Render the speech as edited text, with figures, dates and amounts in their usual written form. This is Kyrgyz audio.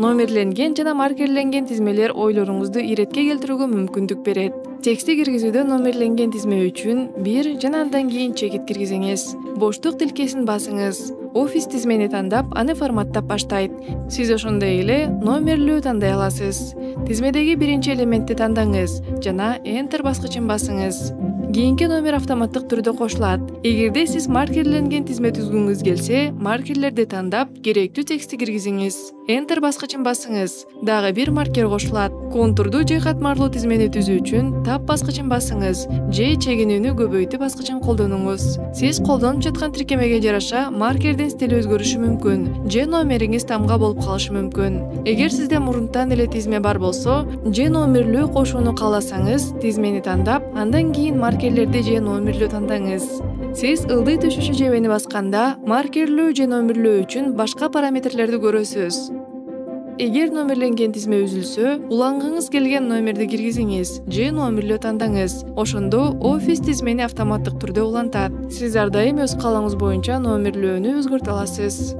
номерленген жана маркерленген тизмелер ойлоруңузду иретке келтирүүгө мүмкүндүк берет. Текстти киргизүүдө номерленген тизме үчүн 1 жана андан кийин чекит киргизиңиз. Боштук тилкесин басыңыз. Офис тизмени тандап, аны форматтап баштайт. Сиз ошондой эле номерлүү тандай аласыз. Тизмедеги биринчи элементти тандаңыз жана Enter баскычын басыңыз. Кийинки номер автоматтык түрдө кошулат. Эгерде сиз маркерленген тизме түзгүңүз келсе, маркерлерди тандап, керектүү текстти киргизиңиз. Enter баскычын басыңыз. Дагы бир маркер кошулат. Контурду же катмарлуу тизмени түзүү үчүн Tab баскычын басыңыз. Же чегинүүнү көбөйтүү баскычын колдонуңуз. Сиз колдонуп жаткан тиркемеге жараша маркердин стили өзгөрүшү мүмкүн, же номериңиз тамга болуп калышы мүмкүн. Эгер сизде мурунтан эле тизме бар болсо, же номерлүү кошууну кааласаңыз, тизмени тандап, андан кийин маркерлерди же номерлүү тандаңыз. Сиз ылдый түшүшү жебени басканда, маркерлүү же номерлүү үчүн башка параметрлерди көрөсүз. Эгер номерленген тизме үзүлсө, улангыңыз келген номерди киргизиңиз же номерлүү тандаңыз. Ошондо офис тизмени автоматтык түрдө улантат. Сиз ар дайым өз каалооңуз боюнча номерлүүнү өзгөртө аласыз.